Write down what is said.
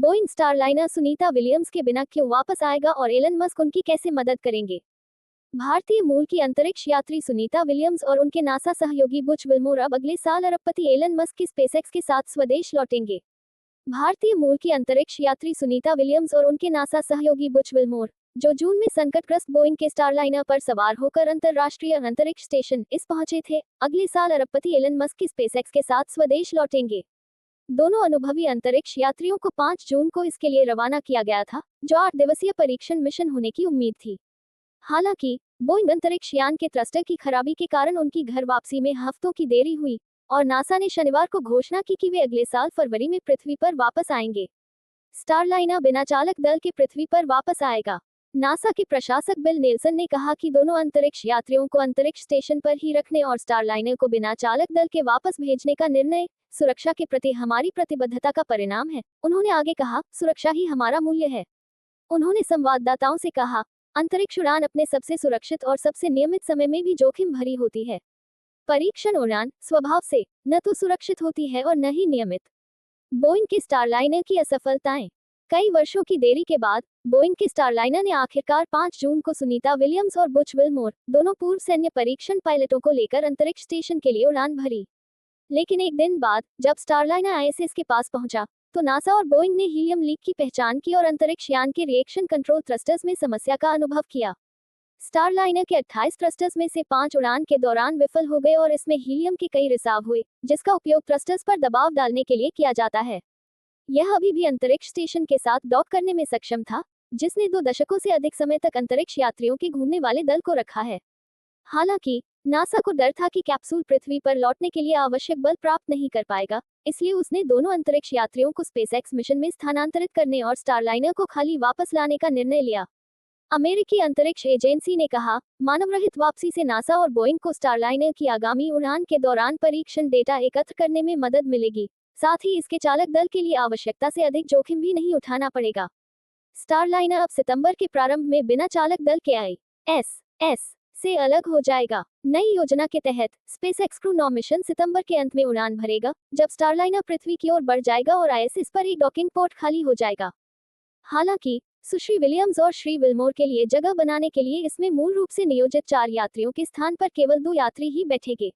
Boeing Starliner Sunita Williams के बिना क्यों वापस आएगा और एलन मस्क उनकी कैसे मदद करेंगे? भारतीय मूल की अंतरिक्ष यात्री सुनीता विलियम्स और उनके नासा सहयोगी बुच विल्मोर अब अगले साल अरबपति एलन मस्क की स्पेसएक्स के साथ स्वदेश लौटेंगे। भारतीय मूल की अंतरिक्ष यात्री सुनीता विलियम्स और उनके नासा सहयोगी बुच विल्मोर, जो जून में संकटग्रस्त बोइंग के स्टारलाइनर पर सवार होकर अंतर्राष्ट्रीय अंतरिक्ष स्टेशन इस पहुंचे थे, अगले साल अरबपति एलन मस्क की स्पेसएक्स के साथ स्वदेश लौटेंगे। दोनों अनुभवी अंतरिक्ष यात्रियों को 5 जून को इसके लिए रवाना किया गया था, जो 8 दिवसीय परीक्षण मिशन होने की उम्मीद थी। हालांकि बोइंग अंतरिक्ष यान के थ्रस्टर की खराबी के कारण उनकी घर वापसी में हफ्तों की देरी हुई और नासा ने शनिवार को घोषणा की कि वे अगले साल फरवरी में पृथ्वी पर वापस आएंगे। स्टारलाइनर बिना चालक दल के पृथ्वी पर वापस आएगा। नासा के प्रशासक बिल नेल्सन ने कहा कि दोनों अंतरिक्ष यात्रियों को अंतरिक्ष स्टेशन पर ही रखने और स्टारलाइनर को बिना चालक दल के वापस भेजने का निर्णय सुरक्षा के प्रति हमारी प्रतिबद्धता का परिणाम है। उन्होंने आगे कहा, सुरक्षा ही हमारा मूल्य है। उन्होंने संवाददाताओं से कहा, अंतरिक्ष उड़ान अपने सबसे सुरक्षित और सबसे नियमित समय में भी जोखिम भरी होती है। परीक्षण उड़ान स्वभाव से न तो सुरक्षित होती है और न ही नियमित। बोइंग के स्टारलाइनर की असफलताएं। कई वर्षों की देरी के बाद बोइंग के स्टारलाइनर ने आखिरकार 5 जून को सुनीता विलियम्स और बुच विल्मोर, दोनों पूर्व सैन्य परीक्षण पायलटों को लेकर अंतरिक्ष स्टेशन के लिए उड़ान भरी। लेकिन एक दिन बाद जब स्टारलाइनर आईएसएस के पास पहुंचा, तो नासा और बोइंग ने हीलियम लीक की पहचान की और अंतरिक्ष यान के रिएक्शन कंट्रोल थ्रस्टर्स में समस्या का अनुभव किया। स्टारलाइनर के 28 थ्रस्टर्स में से 5 उड़ान के दौरान विफल हो गए और इसमें हीलियम के कई रिसाव हुए, जिसका उपयोग थ्रस्टर्स पर दबाव डालने के लिए किया जाता है। यह अभी भी अंतरिक्ष स्टेशन के साथ डॉक करने में सक्षम था, जिसने 2 दशकों से अधिक समय तक अंतरिक्ष यात्रियों के घूमने वाले दल को रखा है। हालांकि नासा को डर था कि कैप्सूल पृथ्वी पर लौटने के लिए आवश्यक बल प्राप्त नहीं कर पाएगा, इसलिए उसने दोनों अंतरिक्ष यात्रियों को स्पेसएक्स मिशन में स्थानांतरित करने और स्टारलाइनर को खाली वापस लाने का निर्णय लिया। अमेरिकी अंतरिक्ष एजेंसी ने कहा, मानवरहित वापसी से नासा और बोइंग को स्टारलाइनर की आगामी उड़ान के दौरान परीक्षण डेटा एकत्र करने में मदद मिलेगी, साथ ही इसके चालक दल के लिए आवश्यकता से अधिक जोखिम भी नहीं उठाना पड़ेगा। स्टारलाइनर अब सितंबर के प्रारंभ में बिना चालक दल के आईएसएस से अलग हो जाएगा। नई योजना के तहत स्पेसएक्स क्रू 9 मिशन सितंबर के अंत में उड़ान भरेगा, जब स्टारलाइनर पृथ्वी की ओर बढ़ जाएगा और आईएसएस पर एक डॉकिंग पोर्ट खाली हो जाएगा। हालांकि सुश्री विलियम्स और श्री विल्मोर के लिए जगह बनाने के लिए इसमें मूल रूप से नियोजित 4 यात्रियों के स्थान पर केवल 2 यात्री ही बैठेंगे।